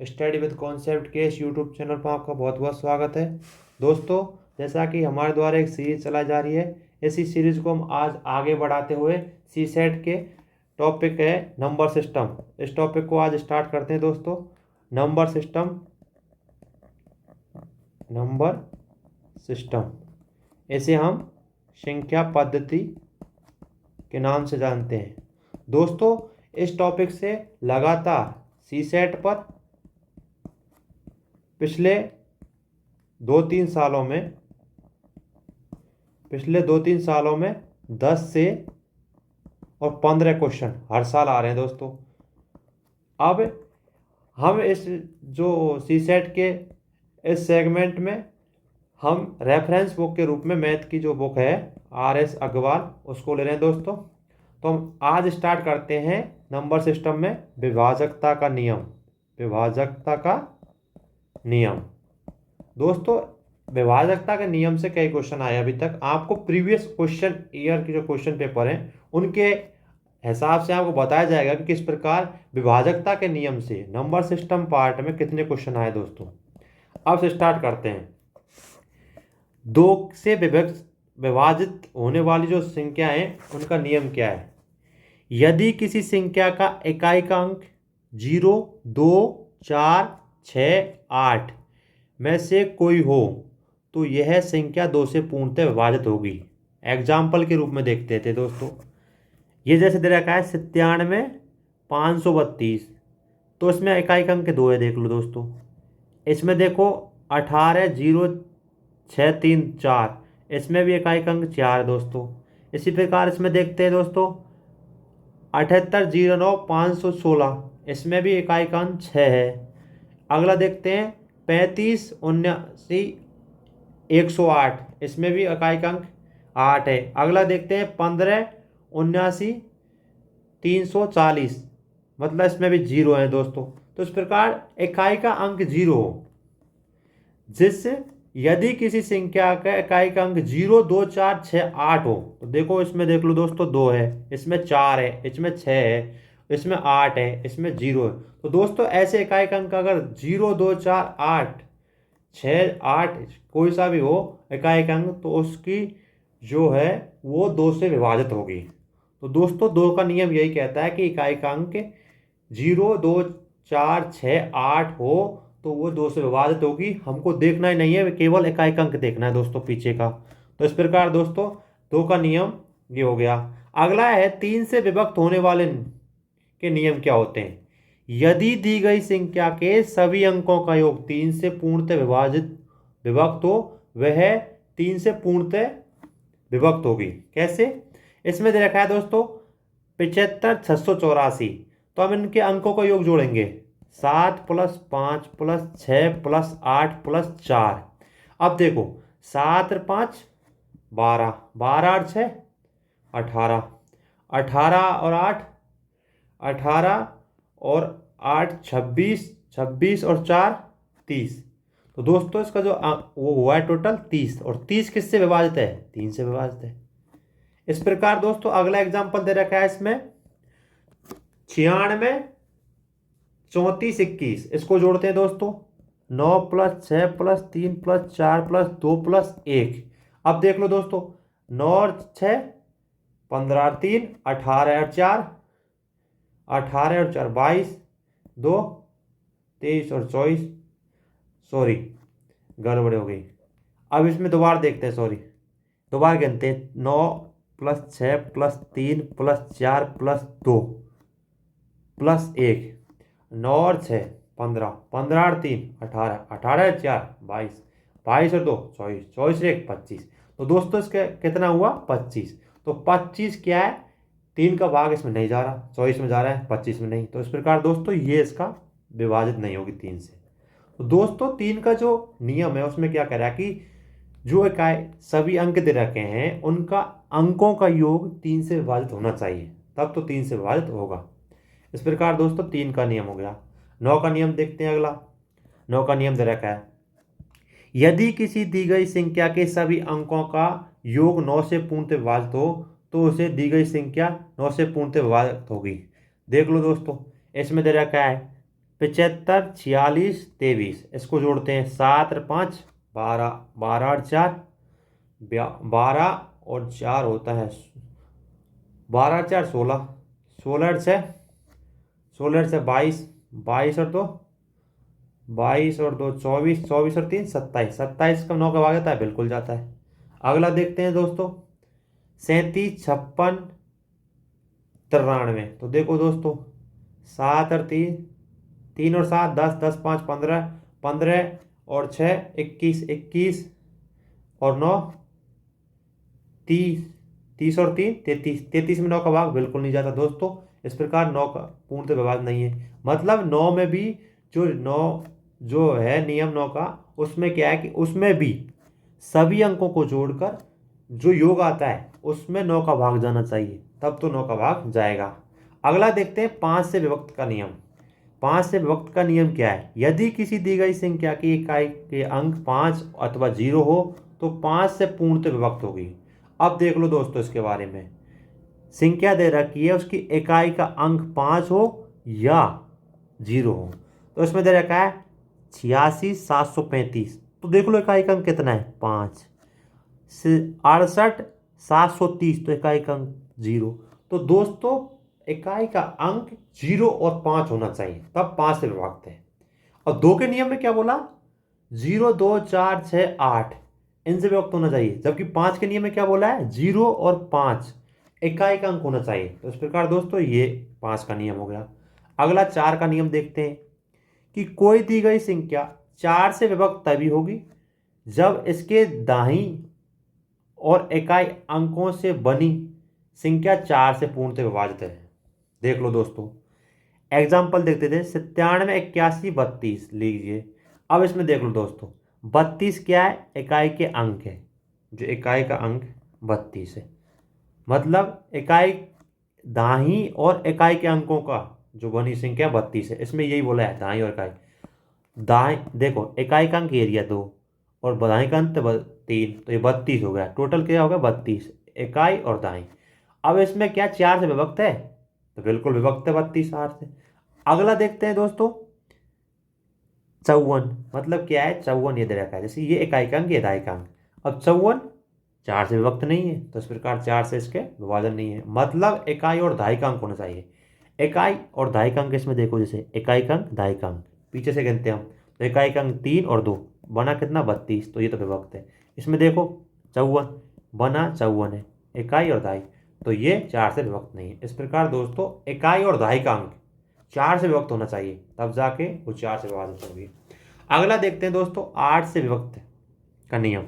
Study with concept के इस YouTube channel पर आपका बहुत बहुत स्वागत है। दोस्तों, जैसा कि हमारे द्वारा एक सीरीज चलाई जा रही है, इसी सीरीज को हम आज आगे बढ़ाते हुए सी सेट के टॉपिक है नंबर सिस्टम। इस टॉपिक को आज स्टार्ट करते हैं दोस्तों। नंबर सिस्टम, नंबर सिस्टम इसे हम संख्या पद्धति के नाम से जानते हैं। दोस्तों, इस टॉपिक से लगातार सी सेट पर पिछले 2-3 सालों में 10 से और 15 क्वेश्चन हर साल आ रहे हैं दोस्तों। अब हम इस जो सी सेट के इस सेगमेंट में हम रेफरेंस बुक के रूप में मैथ की जो बुक है RS अग्रवाल उसको ले रहे हैं दोस्तों। तो हम आज स्टार्ट करते हैं नंबर सिस्टम में विभाजकता का नियम। विभाजकता का नियम दोस्तों, विभाजकता के नियम से कई क्वेश्चन आए अभी तक। आपको प्रीवियस क्वेश्चन ईयर के जो क्वेश्चन पेपर हैं उनके हिसाब से आपको बताया जाएगा कि किस प्रकार विभाजकता के नियम से नंबर सिस्टम पार्ट में कितने क्वेश्चन आए दोस्तों। अब से स्टार्ट करते हैं। 2 से विभाजित होने वाली जो संख्या है उनका नियम क्या है। यदि किसी संख्या का इकाई का अंक 0, 2, 4, 6, 8 में से कोई हो तो यह संख्या 2 से पूर्णतः विभाजित होगी। एग्जाम्पल के रूप में देखते थे दोस्तों। ये जैसे दे रखा है 97,532, तो इसमें इकाई का अंक 2 है, देख लो दोस्तों। इसमें देखो 18,0634, इसमें भी इकाई का अंक 4 है दोस्तों। इसी प्रकार इसमें देखते हैं दोस्तों 78,09,516, इसमें भी इकाई का अंक 6 है। अगला देखते हैं 35,79,108, इसमें भी इकाई का अंक 8 है। अगला देखते हैं 15,79,340, मतलब इसमें भी 0 है दोस्तों। तो इस प्रकार इकाई का अंक 0 हो, जिससे यदि किसी संख्या का इकाई का अंक 0, 2, 4, 6, 8 हो तो देखो इसमें देख लो दोस्तों 2 है, इसमें 4 है, इसमें 6 है, इसमें 8 है, इसमें 0 है। तो दोस्तों ऐसे इकाई का अंक अगर 0, 2, 4, 8, 6, 8 कोई सा भी हो इकाई का अंक, तो उसकी जो है वो 2 से विभाजित होगी। तो दोस्तों 2 का नियम यही कहता है कि इकाई का अंक 0, 2, 4, 6, 8 हो तो वो 2 से विभाजित होगी। हमको देखना ही नहीं है, केवल इकाई का अंक देखना है दोस्तों पीछे का। तो इस प्रकार दोस्तों 2 का नियम ये हो गया। अगला है 3 से विभक्त होने वाले के नियम क्या होते हैं। यदि दी गई संख्या के सभी अंकों का योग 3 से पूर्णतः विभक्त हो, वह 3 से पूर्णतः विभक्त होगी। कैसे? इसमें दे रखा है दोस्तों 75,684, तो हम इनके अंकों का योग जोड़ेंगे 7 + 5 + 6 + 8 + 4। अब देखो 7 और 5 12, 12 और 6 18, 18 और 8 18 और 8 26, 26 और 4 30। तो दोस्तों इसका जो वो हुआ है टोटल 30, और 30 किससे विभाजित है? 3 से विभाजित है। इस प्रकार दोस्तों अगला एग्जांपल दे रखा है इसमें 96, 34, 21, इसको जोड़ते हैं दोस्तों 9 + 6 + 3 + 4 + 2 + 1। अब देख लो दोस्तों 9 और 6 15 और 3 18 और 4 18 और 4 22, 2 23 और 24, सॉरी गड़बड़ हो गई। अब इसमें दोबारा देखते हैं, दोबारा गिनते हैं 9 + 6 + 3 + 4 + 2 + 1, 9 और 6 15, 15 और 3 18, 18 और 4 22, 22 और 2 24, 24 और 1 25। तो दोस्तों इसका कितना हुआ? 25। तो 25 क्या है? 3 का भाग इसमें नहीं जा रहा, 24 में जा रहा है, 25 में नहीं। तो इस प्रकार दोस्तों ये इसका विभाजित नहीं होगी 3 से। तो दोस्तों 3 का जो नियम है उसमें क्या कह रहा है कि जो इकाई सभी अंक दे रखे हैं उनका अंकों का योग 3 से विभाजित होना चाहिए, तब तो 3 से विभाजित होगा। इस प्रकार दोस्तों 3 का नियम हो गया। 9 का नियम देखते हैं। अगला 9 का नियम दे रखा है यदि किसी दी गई संख्या के सभी अंकों का योग 9 से पूर्णतः विभाजित हो तो उसे दी गई संख्या 9 से पूर्णतः विभाजित होगी। देख लो दोस्तों इसमें दे रखा है 75, 46, 23, इसको जोड़ते हैं 7 और 5 12, 12 और 4 12 और 4 होता है 12 और 4 16, 16 और 6 16 और 6 22, 22 और 2 22 और 2 24, 24 और 3 27, 27 का 9 का भाग जाता है, बिल्कुल जाता है। अगला देखते हैं दोस्तों 37, 56, 93। तो देखो दोस्तों 7 और 3, 3 और 7 10, 10 5 15, 15 और 6 21, 21 और 9 30, 30 और 3 33, 33 में 9 का भाग बिल्कुल नहीं जाता दोस्तों। इस प्रकार 9 का पूर्णतः विभाग नहीं है। मतलब 9 में भी जो 9 जो है नियम 9 का, उसमें क्या है कि उसमें भी सभी अंकों को जोड़कर जो योग आता है उसमें 9 का भाग जाना चाहिए, तब तो 9 का भाग जाएगा। अगला देखते हैं 5 से विभक्त का नियम। 5 से विभक्त का नियम क्या है? यदि किसी दी गई संख्या की इकाई के अंक 5 अथवा 0 हो तो 5 से पूर्णतः विभक्त होगी। अब देख लो दोस्तों इसके बारे में, संख्या दे रखी है उसकी इकाई का अंक 5 हो या 0 हो। तो इसमें दे रखा है 86,735। तो देख लो इकाई का अंक कितना है 5, 68,730 तो इकाई का अंक 0। तो दोस्तों इकाई का अंक 0 और 5 होना चाहिए, तब 5 से विभक्त है। और 2 के नियम में क्या बोला? 0 2 4 6 8 इनसे विभक्त होना चाहिए, जबकि 5 के नियम में क्या बोला है? 0 और 5 इकाई का अंक होना चाहिए। तो इस प्रकार दोस्तों ये 5 का नियम हो गया। अगला 4 का नियम देखते हैं कि कोई दी गई संख्या 4 से विभक्त तभी होगी जब इसके दाहिनी और इकाई अंकों से बनी संख्या 4 से पूर्णतः विभाजित है। देख लो दोस्तों एग्जाम्पल देखते थे 97, 81, 32 लीजिए। अब इसमें देख लो दोस्तों 32 क्या है? इकाई के अंक है, जो इकाई का अंक 32 है। मतलब इकाई दाहिनी और इकाई के अंकों का जो बनी संख्या 32 है। इसमें यही बोला है दाहिनी और इकाई। दाएं देखो इकाई का अंक एरिया 2 और दाएं का अंक 3, तो ये 32 हो गया। टोटल क्या हो गया? 32 इकाई और दाएं। अब इसमें क्या 4 से विभक्त है? तो बिल्कुल विभक्त है 32 8 से। अगला देखते हैं दोस्तों 54। मतलब क्या है? 54 ये दे रखा है, जैसे ये इकाई का अंक ये दाएं का अंक। अब 54 4 से विभक्त नहीं है, तो इस प्रकार 4 से इसके विभाजन नहीं है। मतलब इकाई और दाई का अंक होना चाहिए। इकाई और दाई का अंक इसमें देखो, जैसे इकाई का अंक दाई का अंक पीछे से गिनते हैं हम, तो इकाई का अंक 3 और 2 बना कितना? 32, तो ये तो विभक्त है। इसमें देखो 54 बना 54 है, इकाई और दाई, तो ये 4 से विभक्त नहीं है। इस प्रकार दोस्तों इकाई और दाई का अंक 4 से विभक्त होना चाहिए, तब जाके वो 4 से विभाजित होगी। अगला देखते हैं दोस्तों 8 से विभक्त का नियम।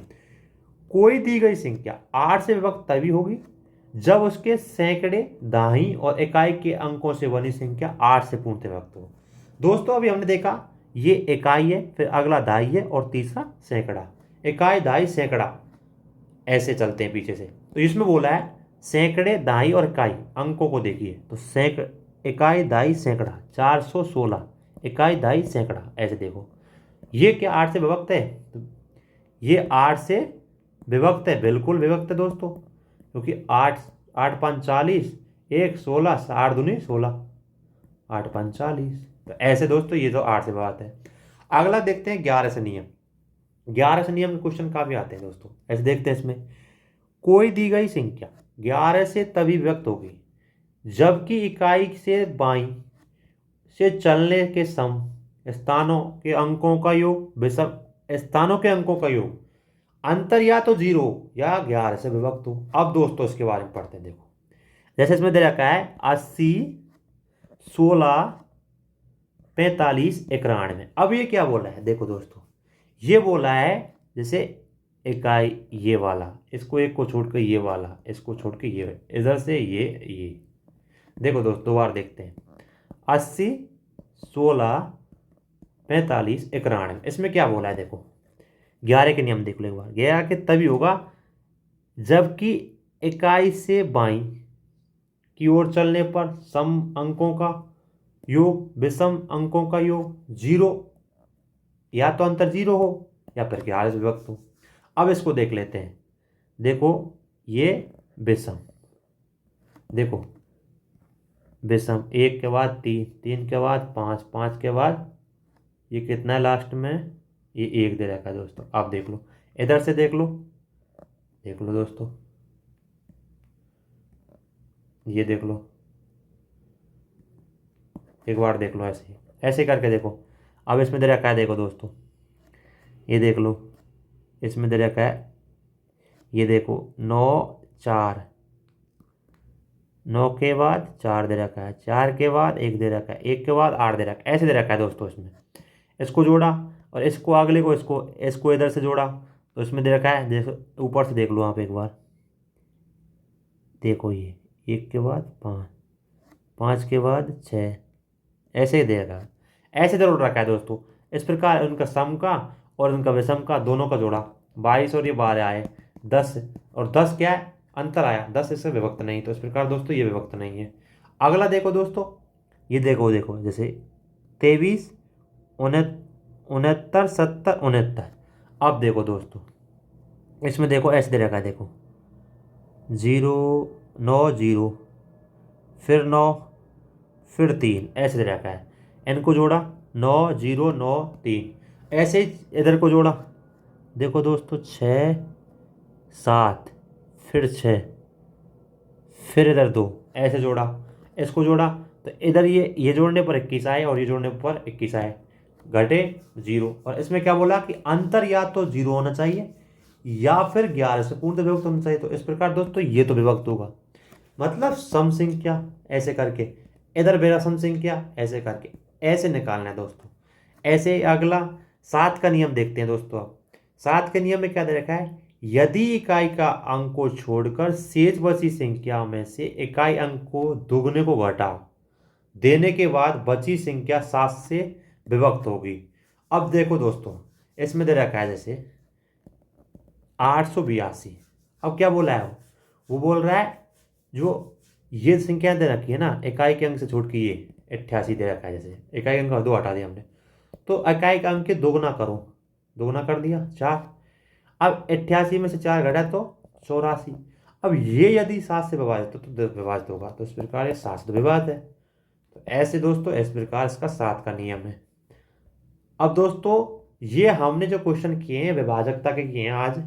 कोई दी गई संख्या 8 से विभक्त तभी होगी जब उसके सैकड़े दाहिनी और इकाई के अंकों से बनी संख्या 8 से पूर्णतः विभक्त हो। दोस्तों अभी हमने देखा ये इकाई है, फिर अगला दाई है और तीसरा सैकड़ा। इकाई दाई सैकड़ा ऐसे चलते हैं पीछे से। तो इसमें बोला है सैकड़े दाई और इकाई अंकों को देखिए, तो इकाई दाई सैकड़ा 416, इकाई दाई सैकड़ा ऐसे देखो। ये क्या 8 से विभक्त है? तो ये 8 से विभक्त है, बिल्कुल विभक्त है दोस्तों, क्योंकि 8 8 5 40, 1 16, 8 दूनी 16, 8 5 40। तो ऐसे दोस्तों ये तो 8 से विभक्त है। अगला देखते हैं 11 से नियम। 11 से नियम के क्वेश्चन काफी आते हैं दोस्तों, ऐसे देखते हैं इसमें। कोई दी गई संख्या 11 से तभी व्यक्त होगी जबकि इकाई से बाईं से चलने के सम स्थानों के अंकों का योग विषम स्थानों के अंकों का योग अंतर या तो 0 या 11 से विभक्त हो। अब दोस्तों इसके बारे में पढ़ते हैं। देखो जैसे इसमें दे रखा है 80, 16, 45, 91। अब ये क्या बोला है? देखो दोस्तों ये बोला है जैसे इकाई ये वाला, इसको एक को छोड़कर ये वाला, इसको छोड़ के ये, इधर से ये। देखो दोस्तों दो बार देखते हैं 80, 16, 45, 91। इसमें क्या बोला है? देखो 11 के नियम देख लो एक बार। 11 के तभी होगा जबकि इकाई से बाईं की ओर चलने पर सम अंकों का योग विषम अंकों का योग 0 या तो अंतर 0 हो या फिर 11 से विभक्त हो। अब इसको देख लेते हैं। देखो ये विषम, देखो विषम, एक के बाद तीन, तीन के बाद पाँच, पाँच के बाद ये कितना है लास्ट में, ये एक दे रखा है दोस्तों। आप देख लो, इधर से देख लो, देख लो दोस्तों, ये देख लो, एक बार देख लो, ऐसे ही ऐसे करके देखो। अब इसमें दे रखा है, देखो दोस्तों, ये देख लो, इसमें दे रखा है, ये देखो, नौ चार, नौ के बाद चार दे रखा है, चार के बाद एक दे रखा है, एक के बाद आठ दे रखा है, ऐसे दे रखा है दोस्तों। इसमें इसको जोड़ा और इसको अगले को, इसको इसको इधर से जोड़ा, तो इसमें दे रखा है, देखो ऊपर से देख लो आप एक बार, देखो ये एक के बाद पाँच, पाँच के बाद छः, ऐसे ही दे रखा है, ऐसे जरूर रखा है दोस्तों। इस प्रकार उनका सम का और उनका विषम का दोनों का जोड़ा, 22 और ये 12 आए, 10, और 10 क्या है, अंतर आया, 10 इससे विभक्त नहीं, तो इस प्रकार दोस्तों ये विभक्त नहीं है। अगला देखो दोस्तों, ये देखो, देखो जैसे 23, 69, 70, 69। अब देखो दोस्तों, इसमें देखो ऐसे दे रखा है, देखो 0, 9, 0, फिर 9, फिर 3, ऐसे दे रखा है। इनको जोड़ा, 9, 0, 9, 3, ऐसे ही इधर को जोड़ा, देखो दोस्तों 6, 7, फिर 6, फिर इधर 2, ऐसे जोड़ा, इसको जोड़ा, तो इधर ये जोड़ने पर 21 आए और ये जोड़ने पर 21 आए, घटे 0। और इसमें क्या बोला कि अंतर या तो 0 होना चाहिए या फिर 11 से पूर्ण विभक्त होना चाहिए। तो इस प्रकार दोस्तों ये तो विभक्त होगा, मतलब सम संख्या ऐसे करके, इधर विषम संख्या ऐसे करके, ऐसे निकालना है दोस्तों। ऐसे अगला 7 का नियम देखते हैं दोस्तों। अब 7 के नियम में क्या दे रखा है, यदि इकाई का अंक को छोड़कर शेष बची संख्या में से इकाई अंक को दुगने को घटा देने के बाद बची संख्या 7 से विभक्त होगी। अब देखो दोस्तों, इसमें दे रखा है जैसे 882। अब क्या बोला है वो बोल रहा है जो ये संख्या दे रखी है ना, इकाई के अंक से छोड़ के ये 88 दे रखा है, जैसे इकाई अंक का 2 हटा दिया हमने, तो इकाई का अंक के दोगुना करो, दोगुना कर दिया 4। अब 88 में से 4 घटा तो 84। अब ये यदि 7 से विभाजित तो विभाजित होगा, तो इस प्रकार ये 7 से विभाजित है। तो ऐसे दोस्तों इस प्रकार इसका 7 का नियम है। अब दोस्तों ये हमने जो क्वेश्चन किए हैं विभाजकता के किए हैं आज,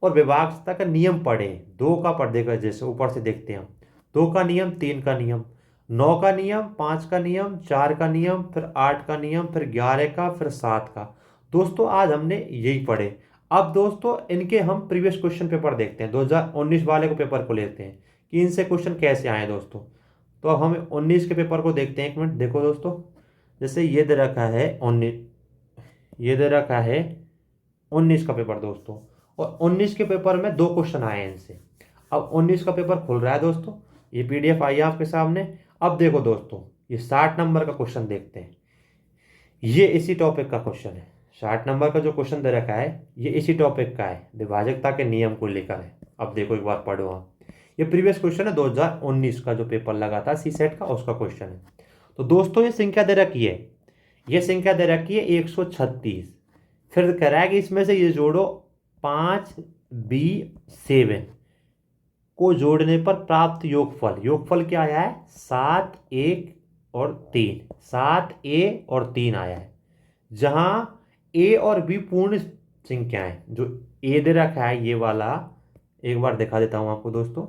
और विभाजकता का नियम पढ़े, 2 का पढ़ देगा, जैसे ऊपर से देखते हैं हम, 2 का नियम, 3 का नियम, 9 का नियम, 5 का नियम, 4 का नियम, फिर 8 का नियम, फिर 11 का, फिर 7 का। दोस्तों आज हमने यही पढ़े। अब दोस्तों इनके हम प्रीवियस क्वेश्चन पेपर देखते हैं, 2019 वाले को पेपर को लेते हैं कि इनसे क्वेश्चन कैसे आए दोस्तों। तो अब हम 19 के पेपर को देखते हैं, एक मिनट देखो दोस्तों। जैसे ये दे रखा है 19, ये दे रखा है 19 का पेपर दोस्तों, और 19 के पेपर में 2 क्वेश्चन आए हैं इनसे। अब 19 का पेपर खुल रहा है दोस्तों, ये PDF आई है आपके सामने। अब देखो दोस्तों, ये 60 नंबर का क्वेश्चन देखते हैं, ये इसी टॉपिक का क्वेश्चन है। 60 नंबर का जो क्वेश्चन दे रखा है ये इसी टॉपिक का है, विभाजकता के नियम को लेकर है। अब देखो एक बार पढ़ो आप, ये प्रीवियस क्वेश्चन है 2019 का जो पेपर लगा था CSET का, उसका क्वेश्चन है। तो दोस्तों ये संख्या दे रखी है, ये संख्या दे रखी है 136। फिर कह रहा है कि इसमें से ये जोड़ो 5B7 को जोड़ने पर प्राप्त योगफल, योगफल क्या आया है 7, 1 और 3, 7A और 3 आया है, जहां A और B पूर्ण संख्याएं। जो A दे रखा है ये वाला, एक बार दिखा देता हूं आपको दोस्तों।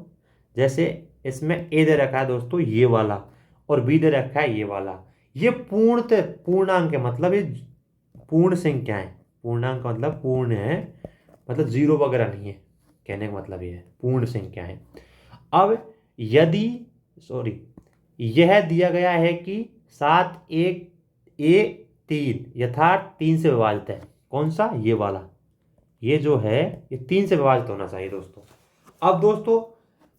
जैसे इसमें A दे रखा है दोस्तों ये वाला, और B दे रखा है ये वाला, ये पूर्णांक है, मतलब ये पूर्ण संख्याएं। पूर्णांक का मतलब पूर्ण है, मतलब 0 वगैरह नहीं है, कहने का मतलब ये है पूर्ण संख्याएं। अब यदि यह दिया गया है कि 7, 1, A3 यथार्थ 3 से विभाजित है, कौन सा, ये वाला, ये जो है ये 3 से विभाजित होना चाहिए दोस्तों। अब दोस्तों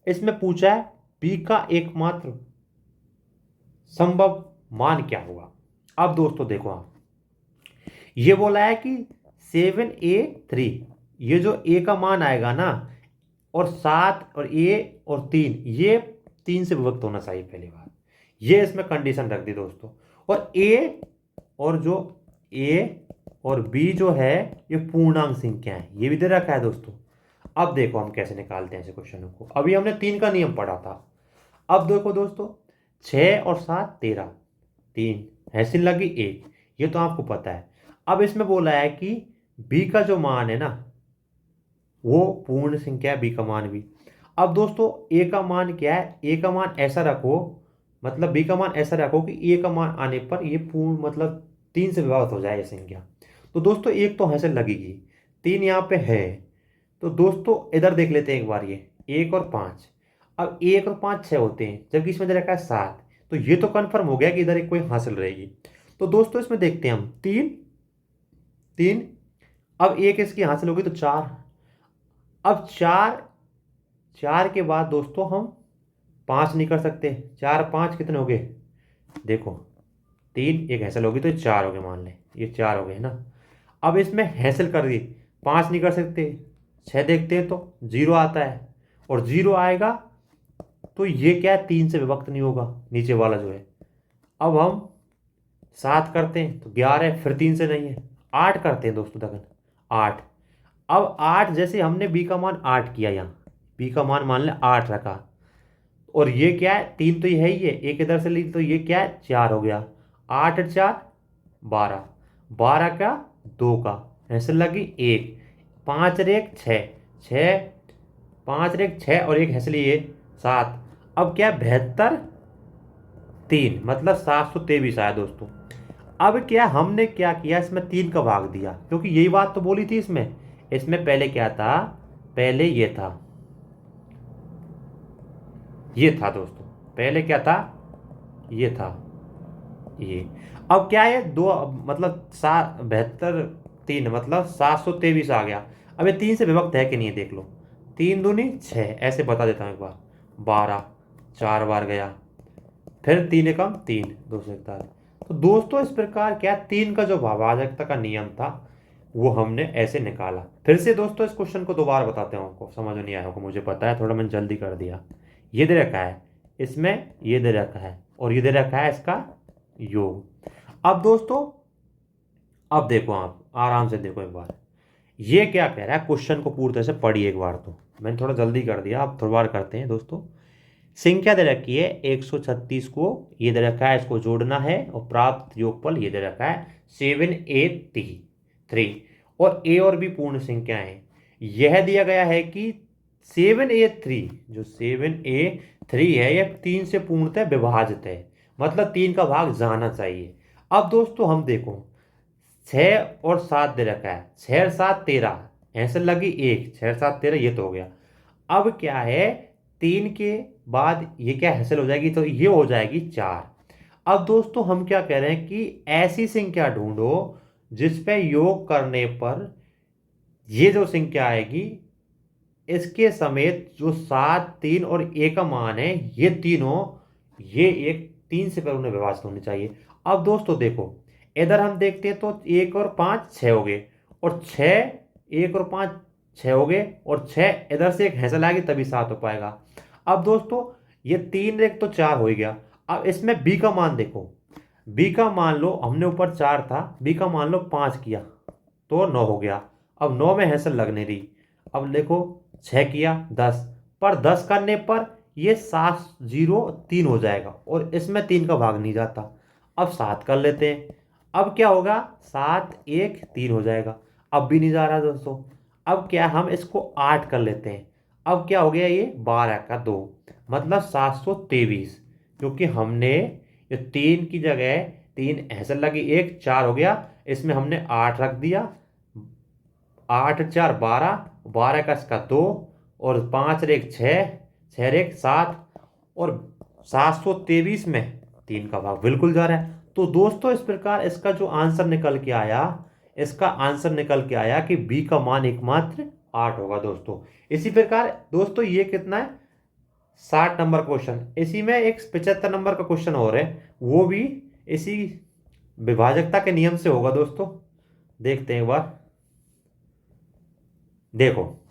इसमें पूछा है B का एकमात्र संभव मान क्या होगा। अब दोस्तों देखो आप, ये बोला है कि 7A3, ये जो A का मान आएगा ना, और 7 और A और 3, ये 3 से विभक्त होना चाहिए पहली बार, ये इसमें कंडीशन रख दी दोस्तों। और A और B जो है ये पूर्णांक संख्या है, ये भी दे रखा है दोस्तों। अब देखो हम कैसे निकालते हैं ऐसे क्वेश्चनों को। अभी हमने 3 का नियम पढ़ा था। अब देखो दोस्तों 6 और 7 13, 3 हैसिल लगी 1, ये तो आपको पता है। अब इसमें बोला है कि बी का जो मान है ना वो पूर्ण संख्या है, बी का मान भी। अब दोस्तों ए का मान क्या है, ए का मान ऐसा रखो, मतलब बी का मान ऐसा रखो कि ए का मान आने पर ये पूर्ण मतलब 3 से विभाजित हो जाए ये संख्या। तो दोस्तों एक तो हैसिल लगेगी, 3 यहाँ पे है। तो दोस्तों इधर देख लेते हैं एक बार, ये 1 और 5। अब 1 और 5 6 होते हैं, जबकि इसमें दे रखा है 7। तो ये तो कन्फर्म हो गया कि इधर एक कोई हासिल रहेगी। तो दोस्तों इसमें देखते हैं हम 3 3, अब एक इसकी हासिल होगी तो 4। अब 4 4 के बाद दोस्तों हम 5 नहीं कर सकते, 4 5 कितने हो गए देखो, 3 एक हैसिल होगी तो ये 4 हो गए, मान लें ये 4 हो गए ना। अब इसमें हैसिल कर दी, 5 नहीं कर सकते, 6 देखते हैं तो 0 आता है, और 0 आएगा तो ये क्या है 3 से विभक्त नहीं होगा नीचे वाला जो है। अब हम 7 करते हैं तो 11, फिर 3 से नहीं है। 8 करते हैं दोस्तों देखो, 8। अब 8 जैसे हमने बी का मान 8 किया, यहाँ बी का मान लें 8 रखा, और ये क्या है 3 तो ये है ही है, एक इधर से ली तो ये क्या है 4 हो गया। 8 और 4 12, 12 का 2 का ऐसे लगी 1, 5 और 1 6, 6 5 और 1 6, और एक हैसली ये 7। अब क्या 72 3 मतलब 723 आया दोस्तों। अब क्या हमने क्या किया, इसमें 3 का भाग दिया, क्योंकि यही बात तो बोली थी इसमें। इसमें पहले क्या था, पहले ये था दोस्तों, पहले क्या था, ये था ये। अब क्या है दो मतलब 72 3 मतलब 723 आ गया। अब ये 3 से विभक्त है कि नहीं है देख लो, 3 दूनी 6, ऐसे बता देता हूँ एक बार, 12 4 बार गया, फिर 3 एकम 3 241। तो दोस्तों इस प्रकार क्या 3 का जो भावाभाजकता का नियम था वो हमने ऐसे निकाला। फिर से दोस्तों इस क्वेश्चन को दोबारा बताते हैं, आपको समझ में नहीं आया होगा मुझे पता है, थोड़ा मैंने जल्दी कर दिया। ये दे रखा है, इसमें ये दे रखा है, और ये दे रखा है इसका योग। अब दोस्तों अब देखो, आप आराम से देखो एक बार, ये क्या कह रहा है, क्वेश्चन को पूरी तरह से पढ़िए एक बार। तो मैंने थोड़ा जल्दी कर दिया, अब थोड़ा बार करते हैं दोस्तों। संख्या दे रखी है 136 को, ये दे रखा है इसको जोड़ना है, और प्राप्त योगफल ये दे रखा है 7A3, और ए और बी पूर्ण संख्या है। यह दिया गया है कि 7A3 जो 7A3 है यह 3 से पूर्णतः विभाजित है, मतलब 3 का भाग जाना चाहिए। अब दोस्तों हम देखो 6 और 7 दे रखा है, 6 और 7 13, ऐसे लगी 1, 6 और 7 13, ये तो हो गया। अब क्या है 3 के बाद ये क्या हासिल हो जाएगी, तो ये हो जाएगी 4। अब दोस्तों हम क्या कह रहे हैं कि ऐसी संख्या ढूंढो जिस पे योग करने पर ये जो संख्या आएगी इसके समेत जो 7 3 और 1 का मान है, ये तीनों ये एक 3 से पर उन्हें विभाजित होनी चाहिए। अब दोस्तों देखो इधर हम देखते हैं तो 1 और 5 6 हो गए, और 6 1 और 5 6 हो गए, और 6 इधर से एक हैंसल आएगी तभी 7 हो पाएगा। अब दोस्तों ये 3 एक तो 4 हो ही गया। अब इसमें बी का मान देखो, बी का मान लो हमने ऊपर 4 था, बी का मान लो 5 किया तो 9 हो गया। अब 9 में हैंसल लगने दी, अब देखो 6 किया 10, पर 10 करने पर ये 7 0 3 हो जाएगा, और इसमें 3 का भाग नहीं जाता। अब 7 कर लेते हैं, अब क्या होगा 7 1 3 हो जाएगा, अब भी नहीं जा रहा दोस्तों। अब क्या हम इसको 8 कर लेते हैं, अब क्या हो गया ये 12 का 2 मतलब 723, क्योंकि हमने ये 3 की जगह 3 ऐसे लगी 1 4 हो गया, इसमें हमने 8 रख दिया, 8 4 12, 12 का इसका 2, और 5 1 6, 6 1 7, और 723 में 3 का भाग बिल्कुल जा रहा है। तो दोस्तों इस प्रकार इसका जो आंसर निकल के आया, इसका आंसर निकल के आया कि बी का मान एकमात्र 8 होगा दोस्तों। इसी प्रकार दोस्तों ये कितना है 60 नंबर क्वेश्चन, इसी में एक 75 नंबर का क्वेश्चन और है, वो भी इसी विभाजकता के नियम से होगा दोस्तों। देखते हैं एक बार, देखो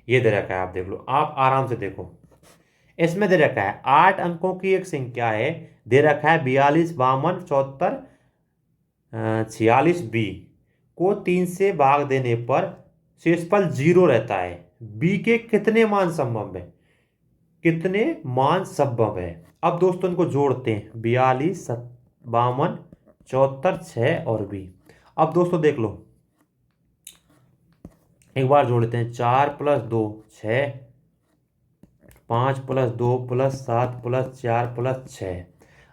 ये दे रखा है, आप देख लो, आप आराम से देखो। इसमें दे रखा है 8 अंकों की एक संख्या है, दे रखा है 42 52 74 46 बी को 3 से भाग देने पर शेषफल 0 रहता है। बी के कितने मान संभव है, कितने मान संभव है। अब दोस्तों इनको जोड़ते हैं, 42, 52, 74, 6 और बी। अब दोस्तों देख लो, एक बार जोड़ते हैं, 4 + 2 6, 5 + 2 + 7 + 4 + 6।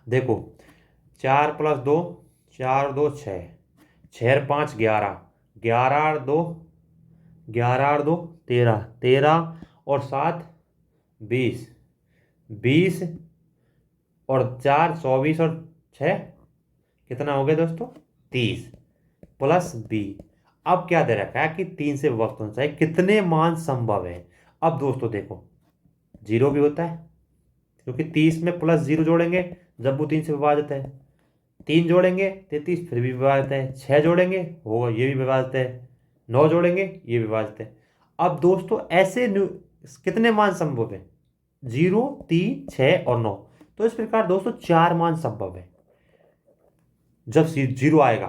देखो 4 + 2 4 2 6, 6 और 5 11, 11 और 2 11 और 2 13, 13 और 7 20, 20 और 4 24 और 6 कितना हो गया दोस्तों, 30 प्लस बी। अब क्या दे रखा है कि 3 से विभक्त होना चाहिए, कितने मान संभव है। अब दोस्तों देखो, जीरो भी होता है क्योंकि 30 में प्लस 0 जोड़ेंगे जब वो 3 से विभाजित है, 3 जोड़ेंगे 33 फिर भी विभाजित है, 6 जोड़ेंगे होगा ये भी विभाजित है, 9 जोड़ेंगे ये विभाजित है। अब दोस्तों ऐसे कितने मान संभव है, 0, 3, 6 और 9। तो इस प्रकार दोस्तों 4 मान संभव है। जब 0 आएगा,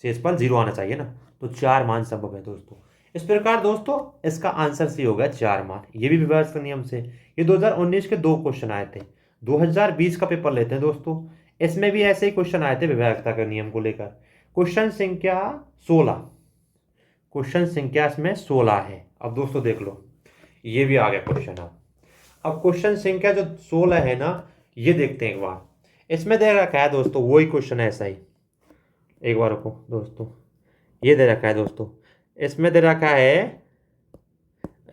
शेषफल 0 आना चाहिए ना, तो 4 मान संभव है दोस्तों। इस प्रकार दोस्तों इसका आंसर सी होगा 4 मान। ये भी विभाज्य नियम से, ये 2019 के 2 क्वेश्चन आए थे। 2020 का पेपर लेते हैं दोस्तों, इसमें भी ऐसे ही क्वेश्चन आए थे विभाज्यता के नियम को लेकर। क्वेश्चन संख्या 16, क्वेश्चन संख्या इसमें 16 है। अब दोस्तों देख लो, ये भी आ गया क्वेश्चन। अब क्वेश्चन संख्या जो 16 है ना, ये देखते हैं एक बार। इसमें दे रखा है दोस्तों वही क्वेश्चन ऐसा ही, एक बार रुको दोस्तों, ये दे रखा है दोस्तों, इसमें दे रखा है,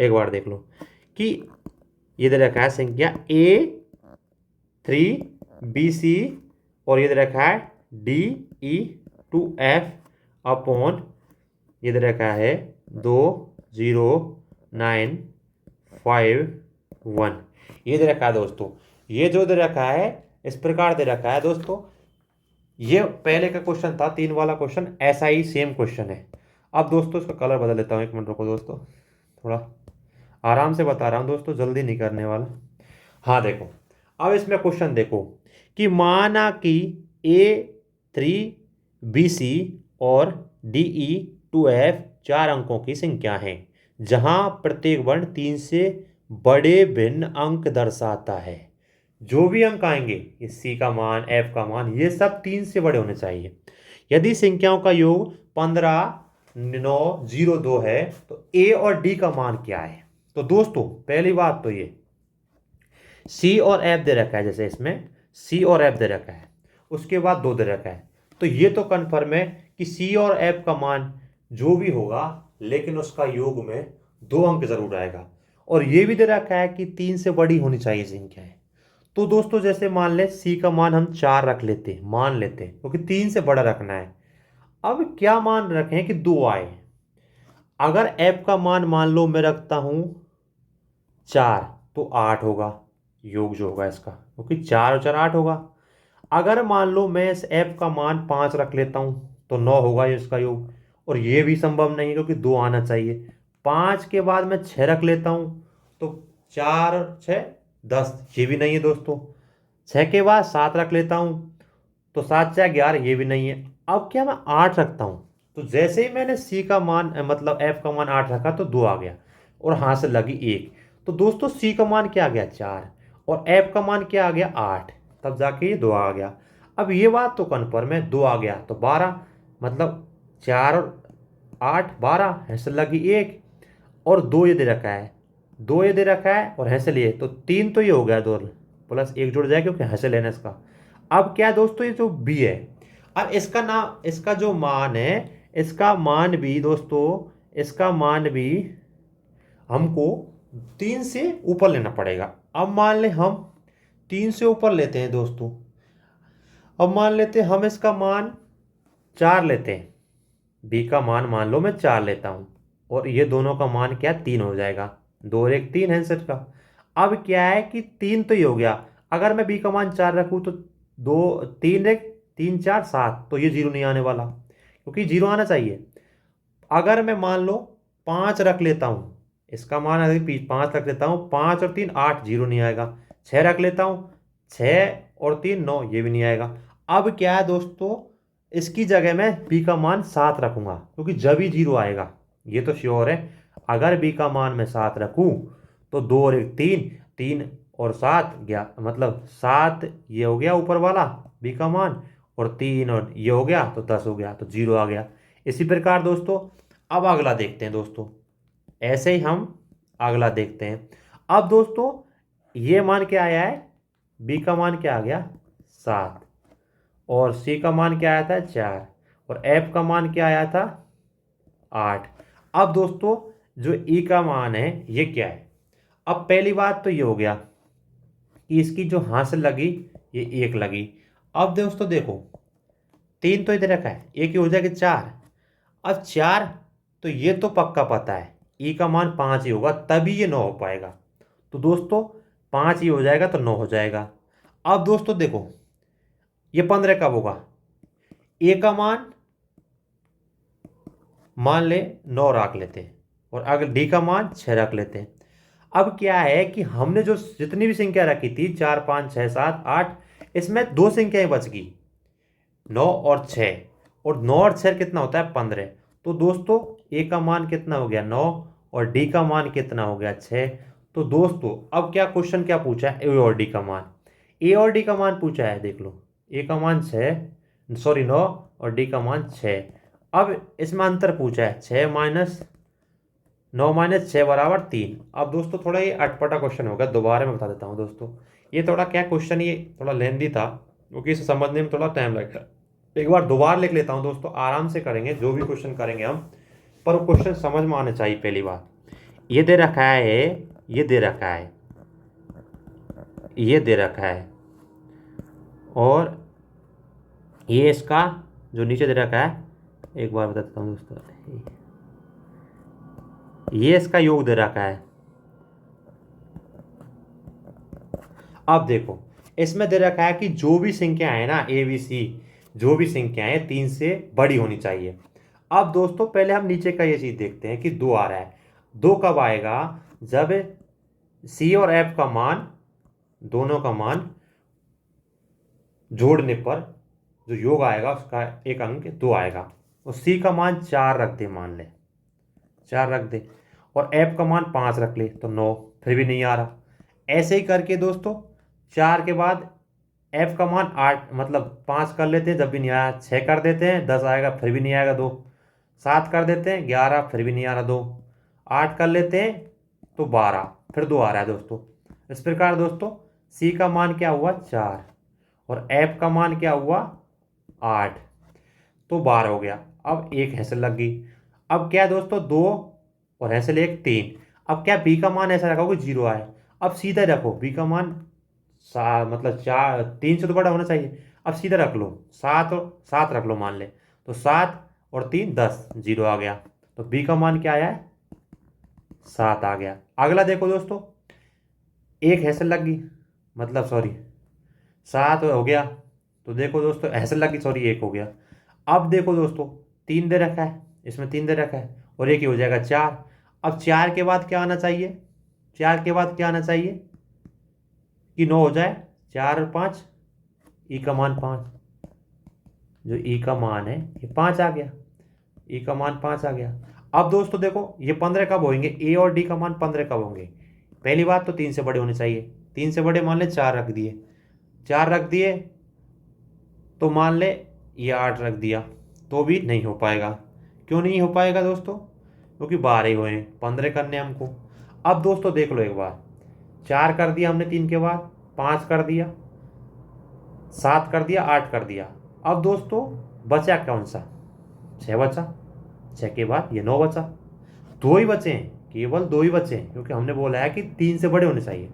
एक बार देख लो कि ये दे रखा है संख्या A3BC और ये दे रखा है DE2F अपॉन ये दे रखा है 20951। ये दे रखा है दोस्तों, ये जो दे रखा है इस प्रकार दे रखा है दोस्तों। ये पहले का क्वेश्चन था, 3 वाला क्वेश्चन, ऐसा ही सेम क्वेश्चन है। अब दोस्तों इसका कलर बदल लेता हूँ, 1 मिनट रुको दोस्तों, थोड़ा आराम से बता रहा हूँ दोस्तों, जल्दी नहीं करने वाला। हाँ देखो, अब इसमें क्वेश्चन देखो कि माना कि A3BC और DE2F 4 अंकों की संख्या है, जहां प्रत्येक वर्ण 3 से बड़े भिन्न अंक दर्शाता है। जो भी अंक आएंगे, ये C का मान, F का मान, ये सब 3 से बड़े होने चाहिए। यदि संख्याओं का योग 15, 9, 0, 2 है तो A और D का मान क्या है। तो दोस्तों पहली बात तो ये C और F दे रखा है, जैसे इसमें C और F दे रखा है, उसके बाद 2 दे रखा है, तो ये तो कन्फर्म है कि C और F का मान जो भी होगा लेकिन उसका योग में 2 अंक जरूर आएगा। और ये भी दे रखा है कि 3 से बड़ी होनी चाहिए संख्या है। तो दोस्तों जैसे मान ले C का मान हम 4 रख लेते, मान लेते हैं क्योंकि 3 से बड़ा रखना है। अब क्या मान रखें कि 2 आए। अगर F का मान लो मैं रखता हूं 4 तो 8 होगा योग जो होगा इसका, क्योंकि 4 और 4 8 होगा। अगर मान लो मैं इस F का मान 5 रख लेता हूं तो 9 होगा ये इसका योग, और ये भी संभव नहीं क्योंकि 2 आना चाहिए। 5 के बाद मैं 6 रख लेता हूं तो 4 और 6 10, ये भी नहीं है दोस्तों। 6 के बाद 7 रख लेता हूं तो 7 4 11, ये भी नहीं है। अब क्या मैं 8 रखता हूं, तो जैसे ही मैंने C का मान मतलब F का मान 8 रखा तो 2 आ गया और हाथ से लगी 1। तो दोस्तों C का मान क्या आ गया 4 और F का मान क्या आ गया 8, तब जाके ये 2 आ गया। अब ये बात तो कन्फर्म है, 2 आ गया तो 12, मतलब 4 और 8 12, ऐसे लगी 1 और 2 ये दे रखा है, 2 ये दे रखा है और हैंसल ये, तो 3 तो ये हो गया, 2 प्लस 1 जुड़ जाएगा क्योंकि हैंसल लेना इसका। अब क्या है दोस्तों, ये जो बी है, अब इसका नाम, इसका जो मान है, इसका मान भी दोस्तों, इसका मान भी हमको 3 से ऊपर लेना पड़ेगा। अब मान ले हम 3 से ऊपर लेते हैं दोस्तों, अब मान लेते हैं हम इसका मान 4 लेते हैं, बी का मान लो मैं 4 लेता हूं और ये दोनों का मान क्या 3 हो जाएगा, 2 और 1 3 है आंसर का। अब क्या है कि 3 तो ये हो गया, अगर मैं बी का मान 4 रखूं तो 2 3 1 3 4 7, तो ये 0 नहीं आने वाला क्योंकि 0 आना चाहिए। अगर मैं मान लो 5 रख लेता हूं, इसका मान अगर 5 रख लेता हूं, 5 और 3 8, 0 नहीं आएगा। 6 रख लेता हूं, 6 और 3 9, ये भी नहीं आएगा। अब क्या है दोस्तों, इसकी जगह मैं बी का मान 7 रखूंगा क्योंकि जब ही 0 आएगा, ये तो श्योर है। अगर बी का मान मैं 7 रखूं तो 2 और 1 3, 3 और 7 गया, मतलब 7 ये हो गया ऊपर वाला बी का मान, और 3 और ये हो गया तो 10 हो गया, तो 0 आ गया। इसी प्रकार दोस्तों अब अगला देखते हैं दोस्तों, ऐसे ही हम अगला देखते हैं। अब दोस्तों ये मान क्या आया है, बी का मान क्या आ गया 7, और सी का मान क्या आया था 4, और एफ का मान क्या आया था 8। अब दोस्तों जो ई का मान है ये क्या है। अब पहली बात तो ये हो गया कि इसकी जो हासिल लगी ये 1 लगी। अब दोस्तों देखो 3 तो इधर रखा है, एक ही हो जाएगा 4। अब 4 तो ये तो पक्का पता है ई का मान 5 ही होगा, तभी ये 9 हो पाएगा। तो दोस्तों 5 ही हो जाएगा तो 9 हो जाएगा। अब दोस्तों देखो ये 15 कब होगा, ए का मान ले 9 रख लेते हैं, और अगर डी का मान 6 रख लेते हैं। अब क्या है कि हमने जो जितनी भी संख्या रखी थी 4 5 6 7 8, इसमें 2 संख्याएं बच गई 9 और 6, और 9 और 6 कितना होता है 15। तो दोस्तों ए का मान कितना हो गया 9, और डी का मान कितना हो गया 6। तो दोस्तों अब क्या क्वेश्चन क्या पूछा है, ए और डी का मान, ए और डी का मान पूछा है, देख लो ए का मान 6, सॉरी 9, और डी का मान 6। अब इसमें अंतर पूछा है 6 माइनस 9 माइनस 6 बराबर 3। अब दोस्तों थोड़ा ये अटपटा क्वेश्चन होगा, दोबारा मैं बता देता हूँ दोस्तों। ये थोड़ा क्या क्वेश्चन, ये थोड़ा लेंदी था क्योंकि इसे समझने में थोड़ा टाइम लगेगा। एक बार दोबारा लिख लेता हूँ दोस्तों, आराम से करेंगे जो भी क्वेश्चन करेंगे हम, पर वो क्वेश्चन समझ में आने चाहिए। पहली बात ये दे रखा है, ये दे रखा है, ये दे रखा है, और ये इसका जो नीचे दे रखा है, एक बार बता देता हूँ दोस्तों, ये इसका योग दे रखा है। अब देखो इसमें दे रखा है कि जो भी संख्या है ना ए बी सी, जो भी संख्या है 3 से बड़ी होनी चाहिए। अब दोस्तों पहले हम नीचे का ये चीज देखते हैं कि 2 आ रहा है। 2 कब आएगा, जब सी और एफ का मान, दोनों का मान जोड़ने पर जो योग आएगा उसका एक अंक 2 आएगा। और सी का मान 4 रख दे, मान ले 4 रख दे, और एफ का मान 5 रख ले तो 9, फिर भी नहीं आ रहा। ऐसे ही करके दोस्तों 4 के बाद एफ का मान 8 मतलब 5 कर लेते हैं, जब भी नहीं आया 6 कर देते हैं, 10 आएगा फिर भी नहीं आएगा 2, 7 कर देते हैं 11 फिर भी नहीं आ रहा 2, 8 कर लेते हैं तो 12 फिर 2 आ रहा है दोस्तों। इस प्रकार दोस्तों सी का मान क्या हुआ 4, और एफ का मान क्या हुआ 8, तो 12 हो गया। अब एक हैंसल लग गई। अब क्या है दोस्तों 2 और हैंसल 1 3। अब क्या बी का मान ऐसा रखोगे 0 आए। अब सीधा रखो बी का मान मतलब 4 3 से तो बड़ा होना चाहिए। अब सीधा रख लो 7, और 7 रख लो मान ले, तो 7 और 3 10, 0 आ गया। तो बी का मान क्या आया है 7 आ गया। अगला देखो दोस्तों, एक हैंसल लग गई, मतलब सॉरी 7 हो गया, तो देखो दोस्तों हैंसल लग गई, सॉरी 1 हो गया। अब देखो दोस्तों 3 दे रखा है, इसमें 3 दे रखा है, और एक ही हो जाएगा 4। अब 4 के बाद क्या आना चाहिए, 4 के बाद क्या आना चाहिए कि 9 हो जाए, 4 और 5, ई का मान 5, जो ई का मान है ये 5 आ गया, ई का मान 5 आ गया। अब दोस्तों देखो ये 15 कब होंगे, ए और डी का मान 15 कब होंगे। पहली बात तो 3 से बड़े होने चाहिए, 3 से बड़े मान ले 4 रख दिए, 4 रख दिए तो मान ले ये 8 रख दिया, तो भी नहीं हो पाएगा। क्यों नहीं हो पाएगा दोस्तों, क्योंकि 12 ही हुए हैं, 15 करने हमको। अब दोस्तों देख लो एक बार, 4 कर दिया हमने 3 के बाद, 5 कर दिया, 7 कर दिया, 8 कर दिया। अब दोस्तों बचा कौन सा, 6 बचा, 6 के बाद ये 9 बचा, 2 ही बचे हैं, केवल 2 ही बचे हैं, क्योंकि हमने बोला है कि 3 से बड़े होने चाहिए।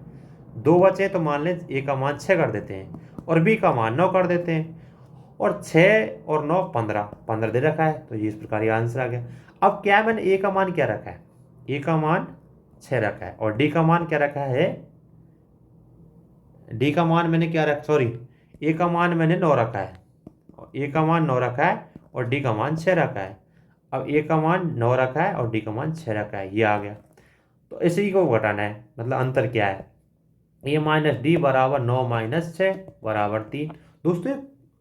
2 बचे तो मान लें ए का मान 6 कर देते हैं, और बी का मान 9 कर देते हैं, और 6 और 9 15, 15 दे रखा है, तो ये इस प्रकार ये आंसर आ गया। अब क्या है, मैंने ए का मान क्या रखा है, ए का मान 6 रखा है, और डी का मान क्या रखा है, डी का मान मैंने क्या रखा, सॉरी ए का मान मैंने 9 रखा है, ए का मान 9 रखा है, और डी का मान 6 रखा है। अब ए का मान 9 रखा है और डी का मान 6 रखा है, ये आ गया। तो इसी को घटाना है, मतलब अंतर क्या है, ए माइनस डी बराबर 9 माइनस 6 बराबर 3। दोस्तों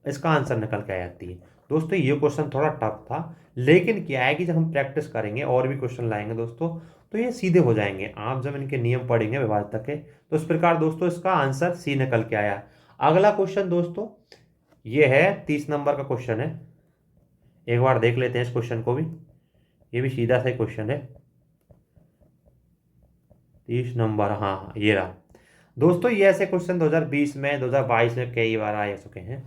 इसका आंसर निकल के आ जाती है। दोस्तों ये क्वेश्चन थोड़ा टफ था, लेकिन क्या है कि जब हम प्रैक्टिस करेंगे और भी क्वेश्चन लाएंगे दोस्तों, तो ये सीधे हो जाएंगे। आप जब इनके नियम पढ़ेंगे विभाज्यता के, तो इस प्रकार दोस्तों इसका आंसर सी निकल के आया। अगला क्वेश्चन दोस्तों ये है 30 नंबर का क्वेश्चन है। एक बार देख लेते हैं इस क्वेश्चन को भी, ये भी सीधा सा क्वेश्चन है। 30 नंबर, हाँ हाँ ये रहा दोस्तों। ये ऐसे क्वेश्चन 2020 में 2022 में कई बार आ चुके हैं।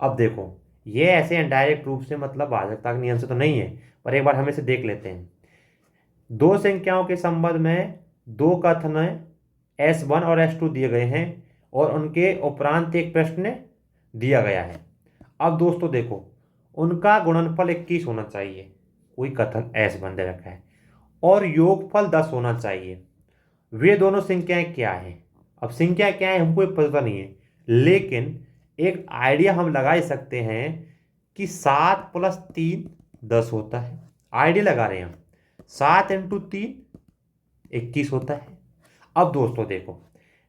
अब देखो, ये ऐसे इनडायरेक्ट रूप से मतलब भाजकता के नियम से तो नहीं है, पर एक बार हम इसे देख लेते हैं। दो संख्याओं के संबंध में दो कथन S1 और S2 दिए गए हैं और उनके उपरांत एक प्रश्न दिया गया है। अब दोस्तों देखो, उनका गुणनफल 21 होना चाहिए, कोई कथन S1 दे रखा है, और योगफल 10 होना चाहिए। वे दोनों संख्याएं क्या हैं? अब संख्या क्या है हमको पता नहीं है, लेकिन एक आइडिया हम लगा ही सकते हैं कि 7 + 3 10 होता है। आइडिया लगा रहे हैं हम, 7 × 3 21 होता है। अब दोस्तों देखो,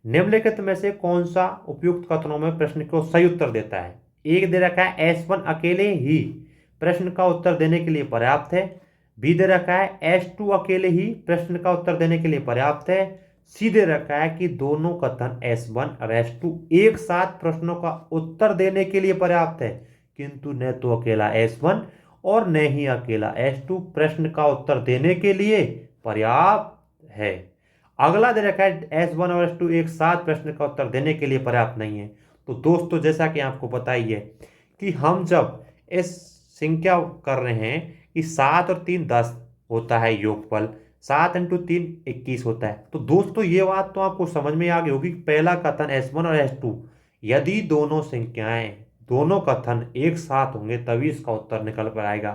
निम्नलिखित में से कौन सा उपयुक्त कथनों में प्रश्न को सही उत्तर देता है? एक दे रखा है S1 अकेले ही प्रश्न का उत्तर देने के लिए पर्याप्त है। बी दे रखा है S2 अकेले ही प्रश्न का उत्तर देने के लिए पर्याप्त है। सी दे रखा है कि दोनों कथन S1 और S2 एक साथ प्रश्नों का उत्तर देने के लिए पर्याप्त है, किंतु न तो अकेला S1 और न ही अकेला S2 प्रश्न का उत्तर देने के लिए पर्याप्त है। अगला दे रखा है S1 और S2 एक साथ प्रश्न का उत्तर देने के लिए पर्याप्त नहीं है। तो दोस्तों जैसा कि आपको पता ही है कि हम जब इस संख्या कर रहे हैं कि 7 और 3 10 होता है योगफल, 7 × 3 21 होता है। तो दोस्तों ये बात तो आपको समझ में आ गई होगी, पहला कथन S1 और S2 यदि दोनों संख्याएं दोनों कथन एक साथ होंगे तभी इसका उत्तर निकल कर आएगा,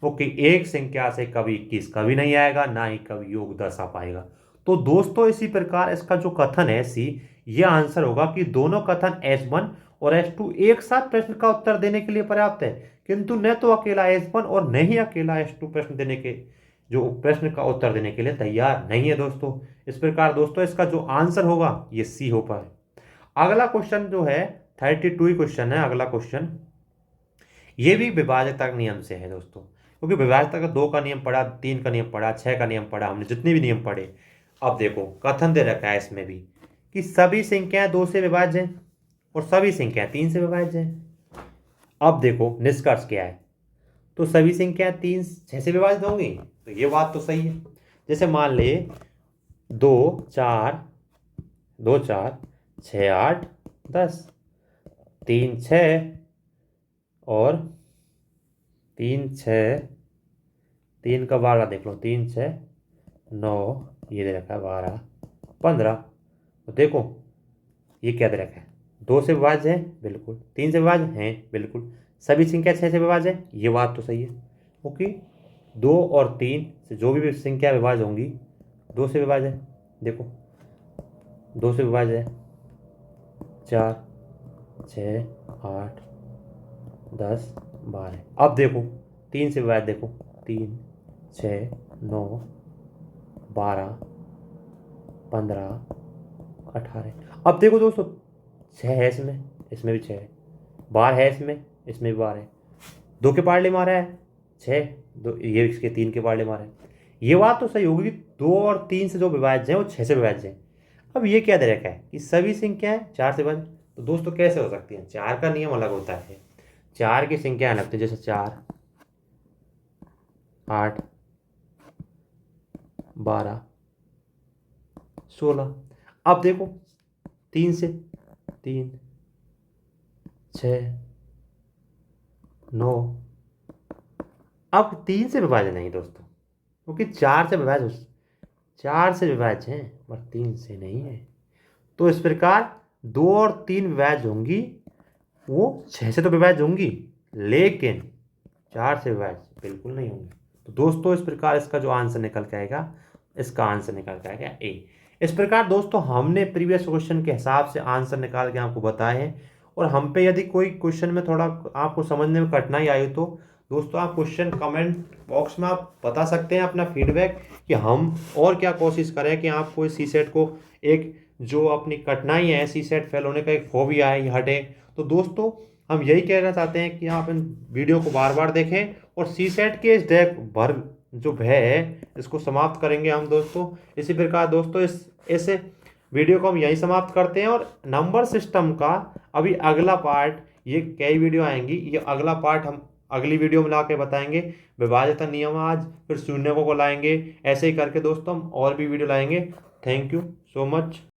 क्योंकि एक संख्या से कभी 21 कभी नहीं आएगा, ना ही कभी योग 10 आ पाएगा। तो दोस्तों इसी प्रकार इसका जो कथन है सी, यह आंसर होगा कि दोनों कथन S1 और S2 एक साथ प्रश्न का उत्तर देने के लिए पर्याप्त है, किंतु न तो अकेला S1 और न ही अकेला S2 प्रश्न देने के जो प्रश्न का उत्तर देने के लिए तैयार नहीं है दोस्तों। इस प्रकार दोस्तों इसका जो आंसर होगा ये सी हो पाए। अगला क्वेश्चन जो है 32 क्वेश्चन है। अगला क्वेश्चन ये भी विभाज्यता के नियम से है दोस्तों, क्योंकि विभाज्यता का 2 का नियम पढ़ा, 3 का नियम पढ़ा, 6 का नियम पढ़ा, हमने जितने भी नियम पढ़े। अब देखो कथन दे रखा है इसमें भी कि सभी संख्याएं 2 से विभाज्य हैं और सभी संख्याएं 3 से विभाज्य हैं। अब देखो निष्कर्ष क्या है, तो सभी संख्याएं 3 6 से विभाजित होंगी, तो ये बात तो सही है। जैसे मान ले 2 4 2 4 6 8 10, 3 6 और 3 6 3 का 12 देख लो, 3 6 9, ये दे रखा है 12 15। तो देखो ये क्या दे रखा है, 2 से विभाज्य है बिल्कुल, 3 से विभाज्य है बिल्कुल, सभी संख्या 6 से विभाज्य है, ये बात तो सही है। क्योंकि 2 और 3 से जो भी संख्या विभाज्य होंगी 2 से विभाज्य है। देखो 2 से विभाज्य है 4 6 8 10 12। अब देखो 3 से विभाज्य, देखो 3 6 9 12 15 18। अब देखो दोस्तों 6 है इसमें भी 6 है, 12 है इसमें भी 12 है, 2 के पार्ले मारा है 6, 2 ये इसके 3 के पार्ले मारा है। ये बात तो सही होगी, 2 और 3 से जो विभाज्य है वो 6 से विभाज्य है। अब ये क्या दे रखा है कि सभी संख्याएं 4 से विभाज्य, तो दोस्तों कैसे हो सकती हैं? 4 का नियम अलग होता है, 4 की संख्या अलग होती है, जैसे 4 8 12 16। अब देखो 3 से 3 6 9, अब 3 से विभाज्य नहीं दोस्तों, क्योंकि 4 से विभाज्य हैं पर 3 से नहीं है। तो इस प्रकार 2 और 3 विभाज्य होंगी, वो 6 से तो विभाज्य होंगी, लेकिन 4 से विभाज्य बिल्कुल नहीं होंगी। तो दोस्तों इस प्रकार इसका जो आंसर निकल के आएगा, इसका आंसर निकल के आएगा ए। इस प्रकार दोस्तों हमने प्रीवियस क्वेश्चन के हिसाब से आंसर निकाल के आपको बताए हैं, और हम पे यदि कोई क्वेश्चन में थोड़ा आपको समझने में कठिनाई आई तो दोस्तों आप क्वेश्चन कमेंट बॉक्स में आप बता सकते हैं अपना फीडबैक, कि हम और क्या कोशिश करें कि आपको इस सीसेट को एक जो अपनी कठिनाई है सीसेट फेल होने का एक फोबिया है ये हटे। तो दोस्तों हम यही कहना चाहते हैं कि आप इन वीडियो को बार बार देखें और सी सेट के इस डेक भर जो भय है इसको समाप्त करेंगे हम दोस्तों। इसी प्रकार दोस्तों इस वीडियो को हम यहीं समाप्त करते हैं, और नंबर सिस्टम का अभी अगला पार्ट, ये कई वीडियो आएंगी, ये अगला पार्ट हम अगली वीडियो में ला के बताएंगे। विभाज्यता नियम आज, फिर शून्य को लाएंगे, ऐसे ही करके दोस्तों हम और भी वीडियो लाएंगे। Thank you so much.